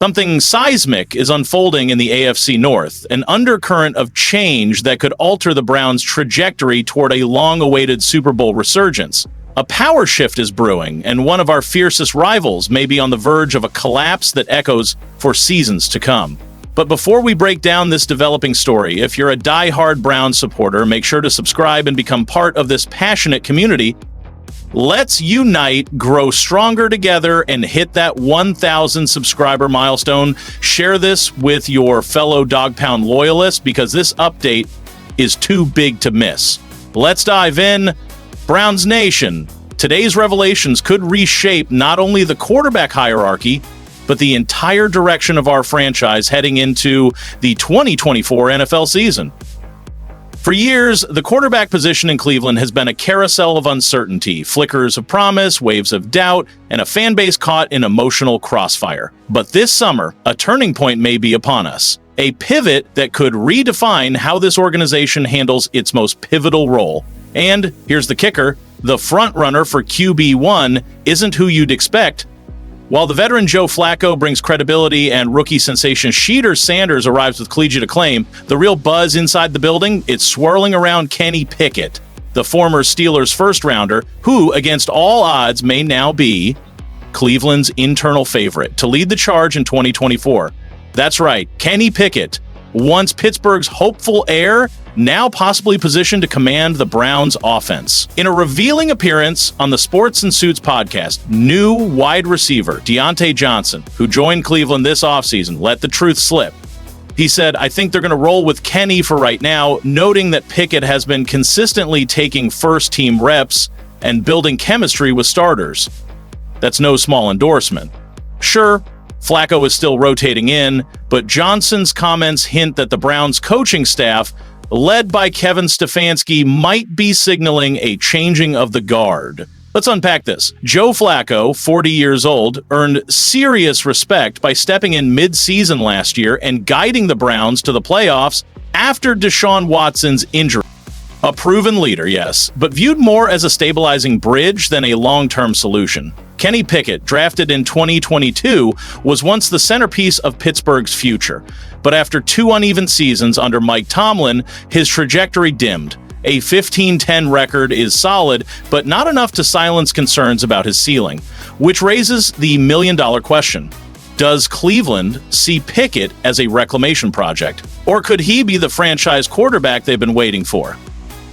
Something seismic is unfolding in the AFC North, an undercurrent of change that could alter the Browns' trajectory toward a long-awaited Super Bowl resurgence. A power shift is brewing, and one of our fiercest rivals may be on the verge of a collapse that echoes for seasons to come. But before we break down this developing story, if you're a die-hard Browns supporter, make sure to subscribe and become part of this passionate community. Let's unite, grow stronger together, and hit that 1,000 subscriber milestone. Share this with your fellow Dog Pound loyalists because this update is too big to miss. Let's dive in. Browns Nation, today's revelations could reshape not only the quarterback hierarchy, but the entire direction of our franchise heading into the 2024 NFL season. For years, the quarterback position in Cleveland has been a carousel of uncertainty, flickers of promise, waves of doubt, and a fan base caught in emotional crossfire. But this summer, a turning point may be upon us. A pivot that could redefine how this organization handles its most pivotal role. And here's the kicker, the frontrunner for QB1 isn't who you'd expect. While the veteran Joe Flacco brings credibility and rookie sensation Shedeur Sanders arrives with collegiate acclaim, the real buzz inside the building, it's swirling around Kenny Pickett, the former Steelers first-rounder, who, against all odds, may now be Cleveland's internal favorite to lead the charge in 2024. That's right, Kenny Pickett, once Pittsburgh's hopeful heir, now possibly positioned to command the Browns' offense. In a revealing appearance on the Sports and Suits podcast, new wide receiver Diontae Johnson, who joined Cleveland this offseason, let the truth slip. He said, "I think they're going to roll with Kenny for right now," noting that Pickett has been consistently taking first-team reps and building chemistry with starters. That's no small endorsement. Sure, Flacco is still rotating in, but Johnson's comments hint that the Browns' coaching staff, led by Kevin Stefanski, might be signaling a changing of the guard. Let's unpack this. Joe Flacco, 40 years old, earned serious respect by stepping in mid-season last year and guiding the Browns to the playoffs after Deshaun Watson's injury. A proven leader, yes, but viewed more as a stabilizing bridge than a long-term solution. Kenny Pickett, drafted in 2022, was once the centerpiece of Pittsburgh's future. But after 2 uneven seasons under Mike Tomlin, his trajectory dimmed. A 15-10 record is solid, but not enough to silence concerns about his ceiling, which raises the million-dollar question. Does Cleveland see Pickett as a reclamation project? Or could he be the franchise quarterback they've been waiting for?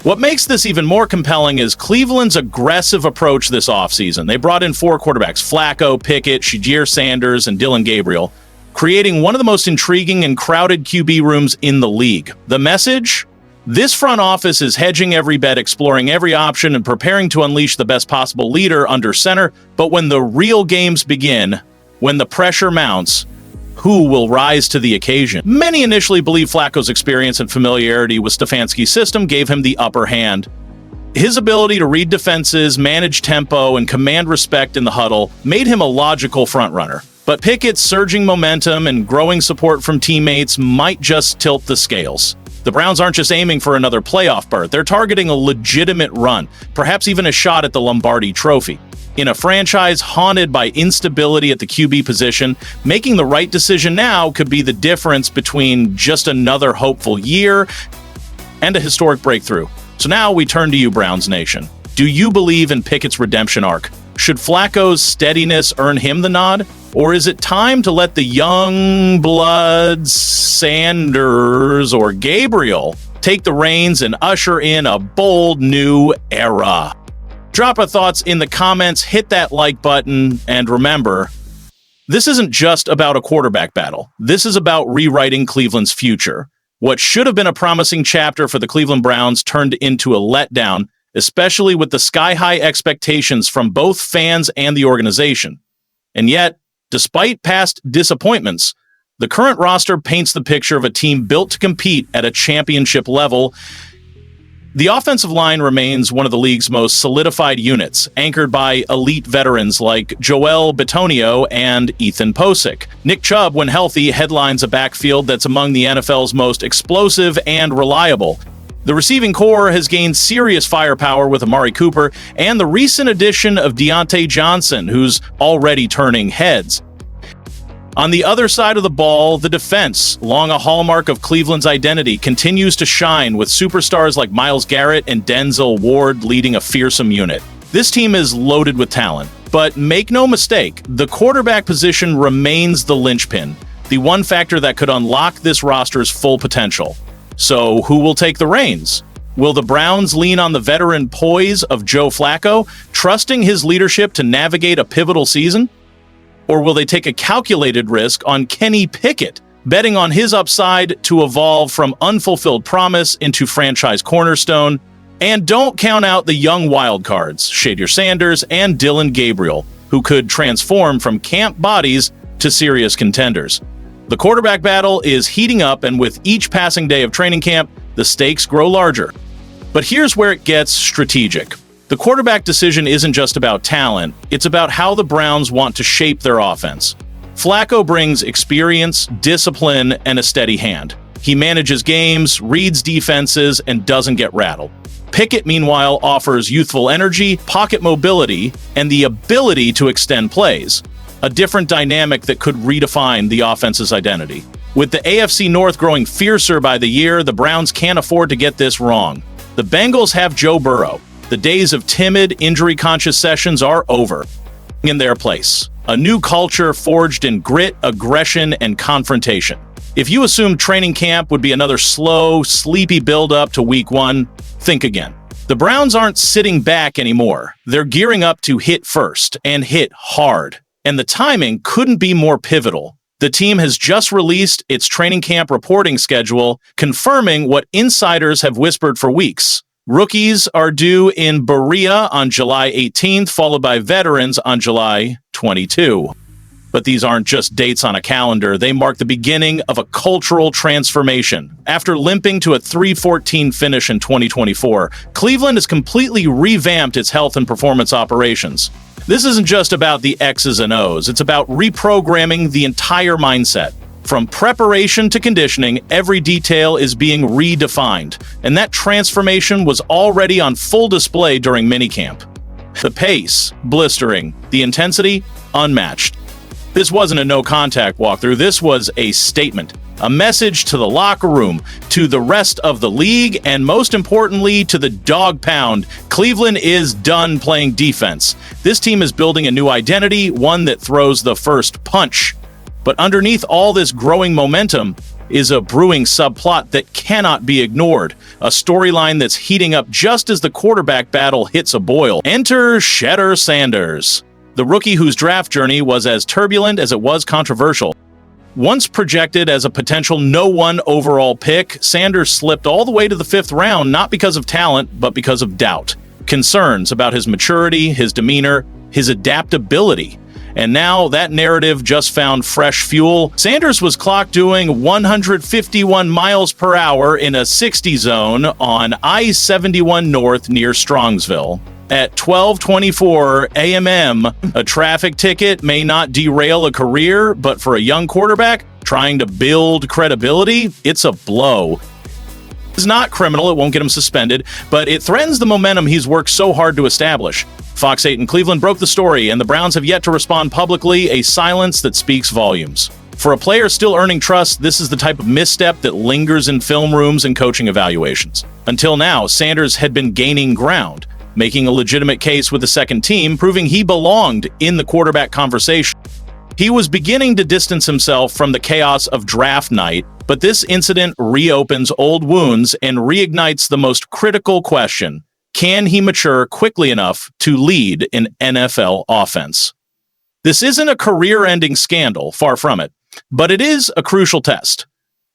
What makes this even more compelling is Cleveland's aggressive approach this offseason. They brought in 4 quarterbacks, Flacco, Pickett, Shedeur Sanders, and Dillon Gabriel, creating one of the most intriguing and crowded QB rooms in the league. The message? This front office is hedging every bet, exploring every option, and preparing to unleash the best possible leader under center. But when the real games begin, when the pressure mounts, who will rise to the occasion? Many initially believed Flacco's experience and familiarity with Stefanski's system gave him the upper hand. His ability to read defenses, manage tempo, and command respect in the huddle made him a logical frontrunner. But Pickett's surging momentum and growing support from teammates might just tilt the scales. The Browns aren't just aiming for another playoff berth, they're targeting a legitimate run, perhaps even a shot at the Lombardi Trophy. In a franchise haunted by instability at the QB position, making the right decision now could be the difference between just another hopeful year and a historic breakthrough. So now we turn to you, Browns Nation. Do you believe in Pickett's redemption arc? Should Flacco's steadiness earn him the nod? Or is it time to let the young blood Sanders or Gabriel take the reins and usher in a bold new era? Drop our thoughts in the comments, hit that like button, and remember, this isn't just about a quarterback battle. This is about rewriting Cleveland's future. What should have been a promising chapter for the Cleveland Browns turned into a letdown, especially with the sky-high expectations from both fans and the organization. And yet, despite past disappointments, the current roster paints the picture of a team built to compete at a championship level. The offensive line remains one of the league's most solidified units, anchored by elite veterans like Joel Bitonio and Ethan Posick. Nick Chubb, when healthy, headlines a backfield that's among the NFL's most explosive and reliable. The receiving core has gained serious firepower with Amari Cooper and the recent addition of Diontae Johnson, who's already turning heads. On the other side of the ball, the defense, long a hallmark of Cleveland's identity, continues to shine with superstars like Myles Garrett and Denzel Ward leading a fearsome unit. This team is loaded with talent, but make no mistake, the quarterback position remains the linchpin, the one factor that could unlock this roster's full potential. So who will take the reins? Will the Browns lean on the veteran poise of Joe Flacco, trusting his leadership to navigate a pivotal season? Or will they take a calculated risk on Kenny Pickett, betting on his upside to evolve from unfulfilled promise into franchise cornerstone? And don't count out the young wildcards, Shedeur Sanders and Dillon Gabriel, who could transform from camp bodies to serious contenders. The quarterback battle is heating up, and with each passing day of training camp, the stakes grow larger. But here's where it gets strategic. The quarterback decision isn't just about talent, it's about how the Browns want to shape their offense. Flacco brings experience, discipline, and a steady hand. He manages games, reads defenses, and doesn't get rattled. Pickett, meanwhile, offers youthful energy, pocket mobility, and the ability to extend plays. A different dynamic that could redefine the offense's identity. With the AFC North growing fiercer by the year, the Browns can't afford to get this wrong. The Bengals have Joe Burrow. The days of timid, injury-conscious sessions are over. In their place, a new culture forged in grit, aggression, and confrontation. If you assumed training camp would be another slow, sleepy build-up to week one, think again. The Browns aren't sitting back anymore. They're gearing up to hit first, and hit hard. And the timing couldn't be more pivotal. The team has just released its training camp reporting schedule, confirming what insiders have whispered for weeks. Rookies are due in Berea on July 18th, followed by veterans on July 22. But these aren't just dates on a calendar. They mark the beginning of a cultural transformation. After limping to a 3-14 finish in 2024, Cleveland has completely revamped its health and performance operations. This isn't just about the X's and O's. It's about reprogramming the entire mindset. From preparation to conditioning, every detail is being redefined, and that transformation was already on full display during minicamp. The pace, blistering, the intensity, unmatched. This wasn't a no-contact walkthrough, this was a statement, a message to the locker room, to the rest of the league, and most importantly, to the dog pound. Cleveland is done playing defense. This team is building a new identity, one that throws the first punch. But underneath all this growing momentum is a brewing subplot that cannot be ignored, a storyline that's heating up just as the quarterback battle hits a boil. Enter Shedeur Sanders, the rookie whose draft journey was as turbulent as it was controversial. Once projected as a potential No. 1 overall pick, Sanders slipped all the way to the 5th round, not because of talent, but because of doubt. Concerns about his maturity, his demeanor, his adaptability. And now that narrative just found fresh fuel. Sanders was clocked doing 151 miles per hour in a 60 zone on I-71 North near Strongsville. At 12:24 a.m., a traffic ticket may not derail a career, but for a young quarterback trying to build credibility, it's a blow. It's not criminal, it won't get him suspended, but it threatens the momentum he's worked so hard to establish. Fox 8 in Cleveland broke the story, and the Browns have yet to respond publicly, a silence that speaks volumes. For a player still earning trust, this is the type of misstep that lingers in film rooms and coaching evaluations. Until now, Sanders had been gaining ground, making a legitimate case with the second team, proving he belonged in the quarterback conversation. He was beginning to distance himself from the chaos of draft night, but this incident reopens old wounds and reignites the most critical question. Can he mature quickly enough to lead an NFL offense? This isn't a career-ending scandal, far from it, but it is a crucial test.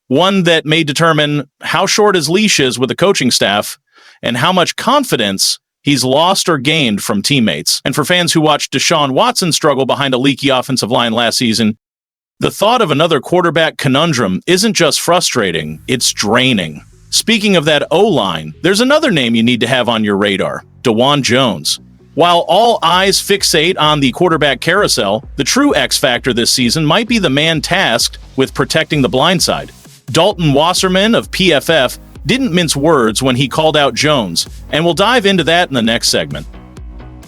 One that may determine how short his leash is with the coaching staff and how much confidence he's lost or gained from teammates. And for fans who watched Deshaun Watson struggle behind a leaky offensive line last season, the thought of another quarterback conundrum isn't just frustrating, it's draining. Speaking of that O-line, there's another name you need to have on your radar, Dawg Jones. While all eyes fixate on the quarterback carousel, the true X factor this season might be the man tasked with protecting the blind side. Dalton Wasserman of PFF didn't mince words when he called out Jones, and we'll dive into that in the next segment.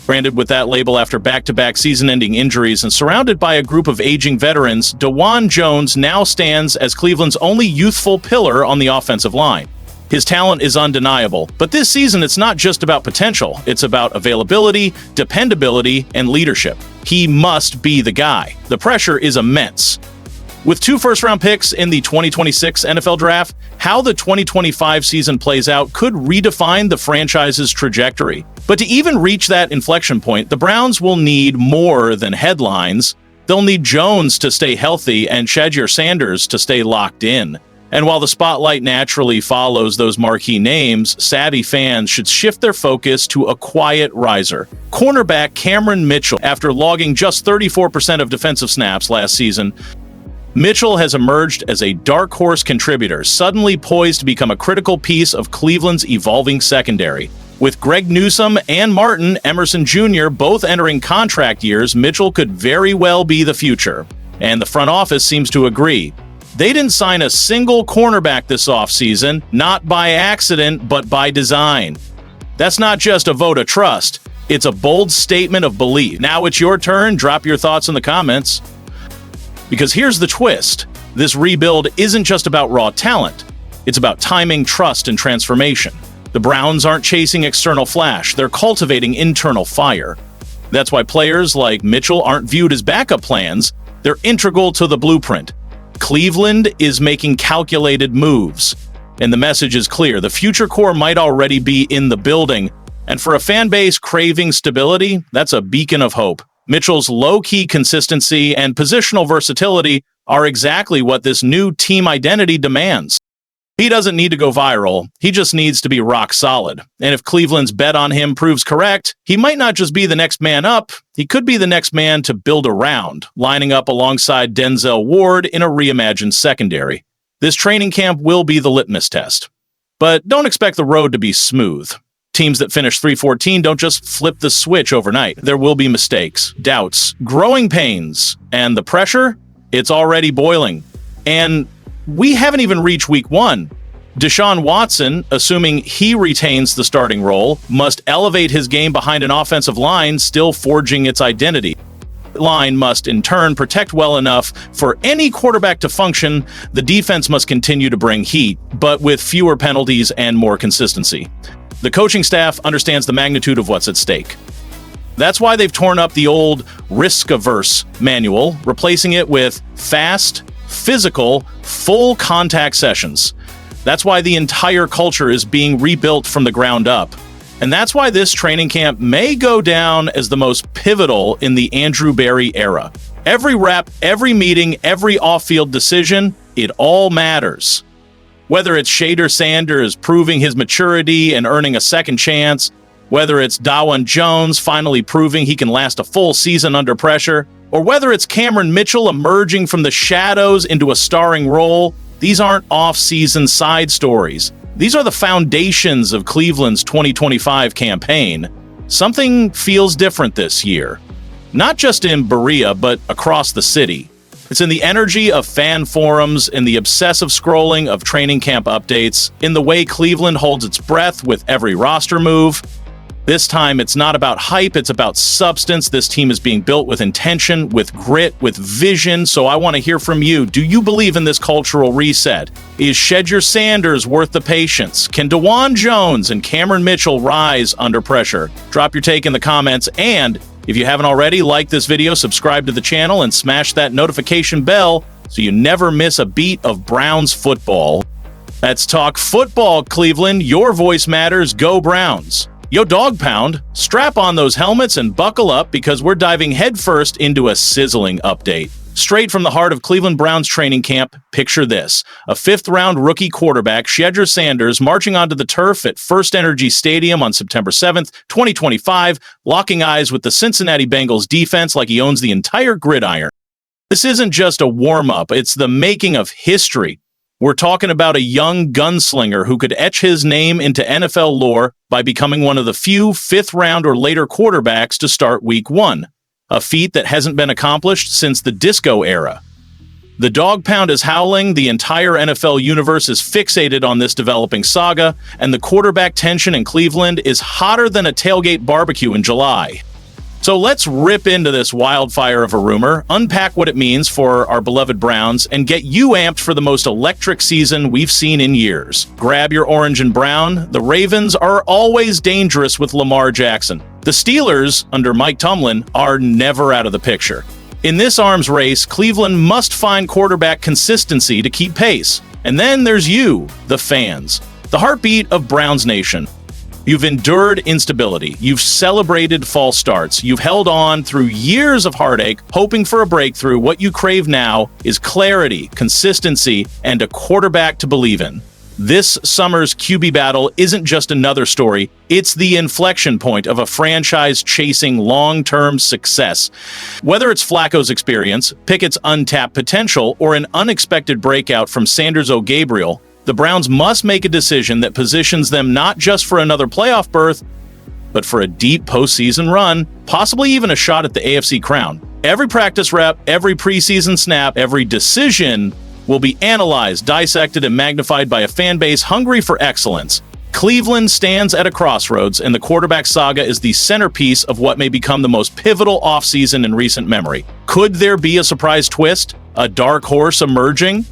Branded with that label after back-to-back season-ending injuries and surrounded by a group of aging veterans, Dawand Jones now stands as Cleveland's only youthful pillar on the offensive line. His talent is undeniable, but this season it's not just about potential, it's about availability, dependability, and leadership. He must be the guy. The pressure is immense. With 2 first-round picks in the 2026 NFL Draft, how the 2025 season plays out could redefine the franchise's trajectory. But to even reach that inflection point, the Browns will need more than headlines. They'll need Jones to stay healthy and Shedeur Sanders to stay locked in. And while the spotlight naturally follows those marquee names, savvy fans should shift their focus to a quiet riser. Cornerback Cameron Mitchell, after logging just 34% of defensive snaps last season, Mitchell has emerged as a dark horse contributor, suddenly poised to become a critical piece of Cleveland's evolving secondary. With Greg Newsome and Martin Emerson Jr. both entering contract years, Mitchell could very well be the future. And the front office seems to agree. They didn't sign a single cornerback this offseason, not by accident, but by design. That's not just a vote of trust, it's a bold statement of belief. Now it's your turn. Drop your thoughts in the comments. Because here's the twist. This rebuild isn't just about raw talent. It's about timing, trust, and transformation. The Browns aren't chasing external flash. They're cultivating internal fire. That's why players like Mitchell aren't viewed as backup plans. They're integral to the blueprint. Cleveland is making calculated moves. And the message is clear. The future core might already be in the building. And for a fan base craving stability, that's a beacon of hope. Mitchell's low-key consistency and positional versatility are exactly what this new team identity demands. He doesn't need to go viral, he just needs to be rock solid. And if Cleveland's bet on him proves correct, he might not just be the next man up, he could be the next man to build around, lining up alongside Denzel Ward in a reimagined secondary. This training camp will be the litmus test. But don't expect the road to be smooth. Teams that finish 3-14 don't just flip the switch overnight. There will be mistakes, doubts, growing pains, and the pressure, it's already boiling. And we haven't even reached week 1. Deshaun Watson, assuming he retains the starting role, must elevate his game behind an offensive line still forging its identity. The line must, in turn, protect well enough for any quarterback to function. The defense must continue to bring heat, but with fewer penalties and more consistency. The coaching staff understands the magnitude of what's at stake. That's why they've torn up the old risk-averse manual, replacing it with fast, physical, full contact sessions. That's why the entire culture is being rebuilt from the ground up. And that's why this training camp may go down as the most pivotal in the Andrew Berry era. Every rep, every meeting, every off-field decision, it all matters. Whether it's Shedeur Sanders proving his maturity and earning a second chance, whether it's Dawand Jones finally proving he can last a full season under pressure, or whether it's Cameron Mitchell emerging from the shadows into a starring role, these aren't off-season side stories. These are the foundations of Cleveland's 2025 campaign. Something feels different this year. Not just in Berea, but across the city. It's in the energy of fan forums, in the obsessive scrolling of training camp updates, in the way Cleveland holds its breath with every roster move. This time, it's not about hype, it's about substance. This team is being built with intention, with grit, with vision. So I want to hear from you. Do you believe in this cultural reset? Is Shedeur Sanders worth the patience? Can Dawand Jones and Cameron Mitchell rise under pressure? Drop your take in the comments, and if you haven't already, like this video, subscribe to the channel, and smash that notification bell so you never miss a beat of Browns football. Let's talk football, Cleveland. Your voice matters. Go Browns. Yo, Dog Pound, strap on those helmets and buckle up because we're diving headfirst into a sizzling update. Straight from the heart of Cleveland Browns training camp, picture this. A 5th-round rookie quarterback, Shedeur Sanders, marching onto the turf at First Energy Stadium on September 7th, 2025, locking eyes with the Cincinnati Bengals defense like he owns the entire gridiron. This isn't just a warm-up, it's the making of history. We're talking about a young gunslinger who could etch his name into NFL lore by becoming one of the few 5th-round or later quarterbacks to start Week 1. A feat that hasn't been accomplished since the disco era. The Dog Pound is howling, the entire NFL universe is fixated on this developing saga, and the quarterback tension in Cleveland is hotter than a tailgate barbecue in July. So let's rip into this wildfire of a rumor, unpack what it means for our beloved Browns, and get you amped for the most electric season we've seen in years. Grab your orange and brown. The Ravens are always dangerous with Lamar Jackson. The Steelers, under Mike Tomlin, are never out of the picture. In this arms race, Cleveland must find quarterback consistency to keep pace. And then there's you, the fans, the heartbeat of Browns Nation. You've endured instability. You've celebrated false starts. You've held on through years of heartache, hoping for a breakthrough. What you crave now is clarity, consistency, and a quarterback to believe in. This summer's QB battle isn't just another story. It's the inflection point of a franchise chasing long-term success. Whether it's Flacco's experience, Pickett's untapped potential, or an unexpected breakout from Sanders Gabriel, the Browns must make a decision that positions them not just for another playoff berth, but for a deep postseason run, possibly even a shot at the AFC crown. Every practice rep, every preseason snap, every decision will be analyzed, dissected, and magnified by a fan base hungry for excellence. Cleveland stands at a crossroads, and the quarterback saga is the centerpiece of what may become the most pivotal offseason in recent memory. Could there be a surprise twist? A dark horse emerging?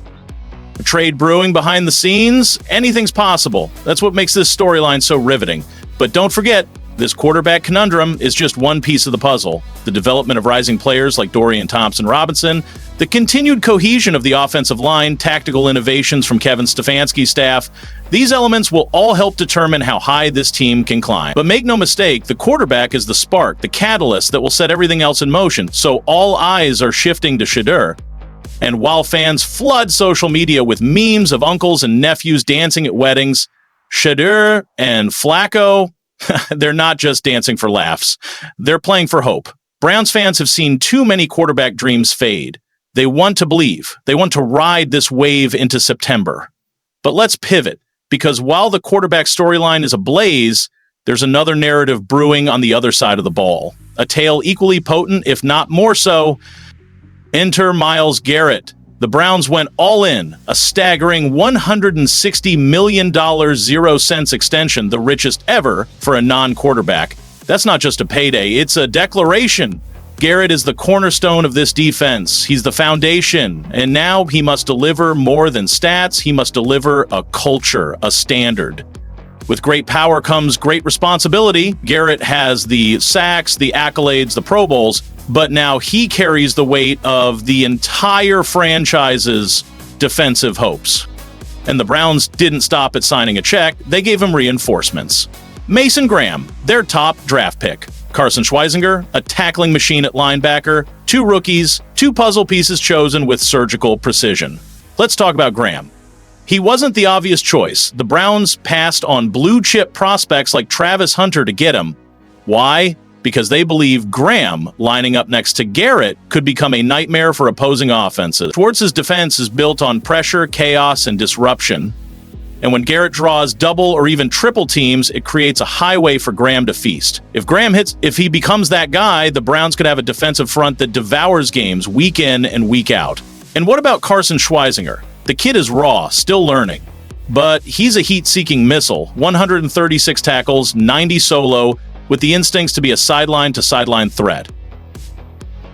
A trade brewing behind the scenes? Anything's possible. That's what makes this storyline so riveting. But don't forget, this quarterback conundrum is just one piece of the puzzle. The development of rising players like Dorian Thompson-Robinson, the continued cohesion of the offensive line, tactical innovations from Kevin Stefanski's staff, these elements will all help determine how high this team can climb. But make no mistake, the quarterback is the spark, the catalyst that will set everything else in motion. So all eyes are shifting to Shedeur. And while fans flood social media with memes of uncles and nephews dancing at weddings, Shedeur and Flacco, they're not just dancing for laughs. They're playing for hope. Browns fans have seen too many quarterback dreams fade. They want to believe. They want to ride this wave into September. But let's pivot, because while the quarterback storyline is ablaze, there's another narrative brewing on the other side of the ball. A tale equally potent, if not more so. Enter Myles Garrett. The Browns went all in, a staggering $160 million 0-cents extension, the richest ever for a non-quarterback. That's not just a payday, it's a declaration. Garrett is the cornerstone of this defense. He's the foundation, and now he must deliver more than stats. He must deliver a culture, a standard. With great power comes great responsibility. Garrett has the sacks, the accolades, the Pro Bowls, but now he carries the weight of the entire franchise's defensive hopes. And the Browns didn't stop at signing a check. They gave him reinforcements. Mason Graham, their top draft pick. Carson Schweizinger, a tackling machine at linebacker. 2 rookies, 2 puzzle pieces chosen with surgical precision. Let's talk about Graham. He wasn't the obvious choice. The Browns passed on blue-chip prospects like Travis Hunter to get him. Why? Because they believe Graham, lining up next to Garrett, could become a nightmare for opposing offenses. Schwartz's defense is built on pressure, chaos, and disruption. And when Garrett draws double or even triple teams, it creates a highway for Graham to feast. If he becomes that guy, the Browns could have a defensive front that devours games week in and week out. And what about Carson Schweizinger? The kid is raw, still learning. But he's a heat-seeking missile, 136 tackles, 90 solo, with the instincts to be a sideline-to-sideline threat.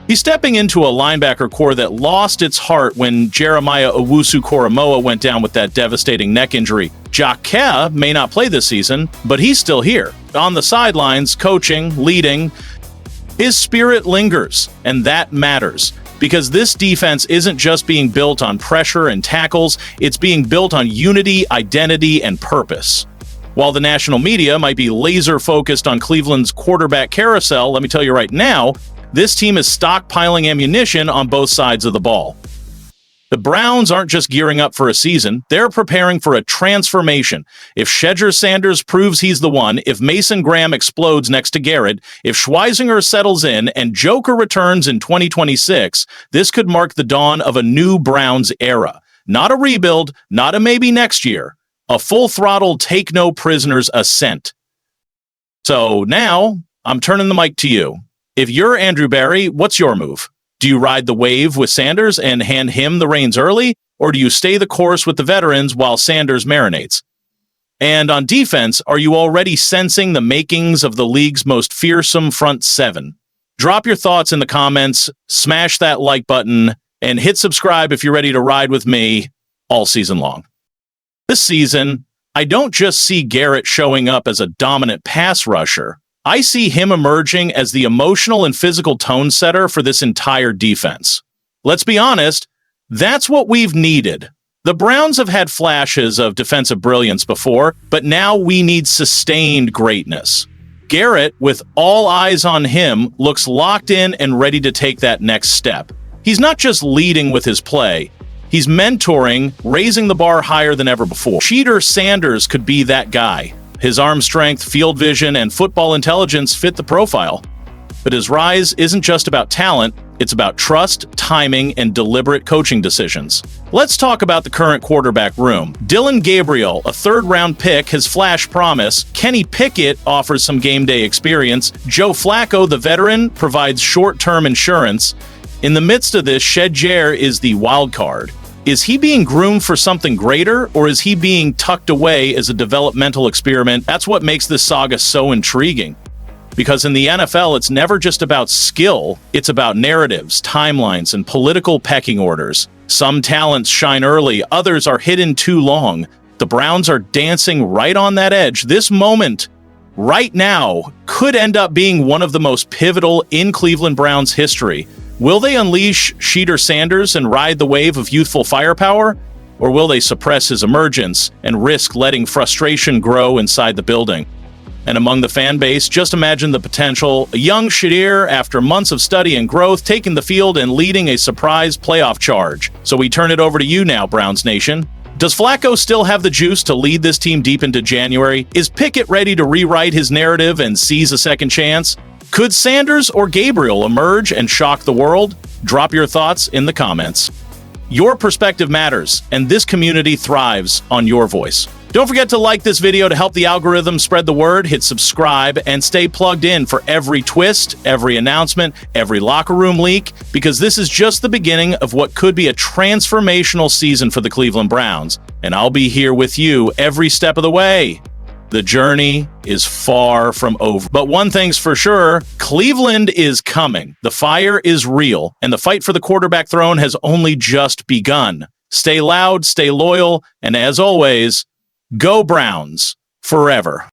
He's stepping into a linebacker core that lost its heart when Jeremiah Owusu-Koramoah went down with that devastating neck injury. Jacquet may not play this season, but he's still here. On the sidelines, coaching, leading. His spirit lingers, and that matters. Because this defense isn't just being built on pressure and tackles, it's being built on unity, identity, and purpose. While the national media might be laser-focused on Cleveland's quarterback carousel, let me tell you right now, this team is stockpiling ammunition on both sides of the ball. The Browns aren't just gearing up for a season, they're preparing for a transformation. If Shedeur Sanders proves he's the one, if Mason Graham explodes next to Garrett, if Schweizinger settles in, and Joker returns in 2026, this could mark the dawn of a new Browns era. Not a rebuild, not a maybe next year. A full-throttle take-no-prisoners ascent. So now, I'm turning the mic to you. If you're Andrew Barry, what's your move? Do you ride the wave with Sanders and hand him the reins early, or do you stay the course with the veterans while Sanders marinates? And on defense, are you already sensing the makings of the league's most fearsome front seven? Drop your thoughts in the comments, smash that like button, and hit subscribe if you're ready to ride with me all season long. This season, I don't just see Garrett showing up as a dominant pass rusher. I see him emerging as the emotional and physical tone setter for this entire defense. Let's be honest, that's what we've needed. The Browns have had flashes of defensive brilliance before, but now we need sustained greatness. Garrett, with all eyes on him, looks locked in and ready to take that next step. He's not just leading with his play, he's mentoring, raising the bar higher than ever before. Shedeur Sanders could be that guy. His arm strength, field vision, and football intelligence fit the profile. But his rise isn't just about talent, it's about trust, timing, and deliberate coaching decisions. Let's talk about the current quarterback room. Dillon Gabriel, a third-round pick, has flash promise. Kenny Pickett offers some game day experience. Joe Flacco, the veteran, provides short-term insurance. In the midst of this, Shedeur is the wild card. Is he being groomed for something greater, or is he being tucked away as a developmental experiment? That's what makes this saga so intriguing. Because in the NFL, it's never just about skill, it's about narratives, timelines, and political pecking orders. Some talents shine early, others are hidden too long. The Browns are dancing right on that edge. This moment, right now, could end up being one of the most pivotal in Cleveland Browns history. Will they unleash Shedeur Sanders and ride the wave of youthful firepower? Or will they suppress his emergence and risk letting frustration grow inside the building? And among the fan base, just imagine the potential. A young Shedeur, after months of study and growth, taking the field and leading a surprise playoff charge. So we turn it over to you now, Browns Nation. Does Flacco still have the juice to lead this team deep into January? Is Pickett ready to rewrite his narrative and seize a second chance? Could Sanders or Gabriel emerge and shock the world? Drop your thoughts in the comments. Your perspective matters, and this community thrives on your voice. Don't forget to like this video to help the algorithm spread the word, hit subscribe, and stay plugged in for every twist, every announcement, every locker room leak, because this is just the beginning of what could be a transformational season for the Cleveland Browns, and I'll be here with you every step of the way. The journey is far from over. But one thing's for sure, Cleveland is coming. The fire is real, and the fight for the quarterback throne has only just begun. Stay loud, stay loyal, and as always, go Browns forever.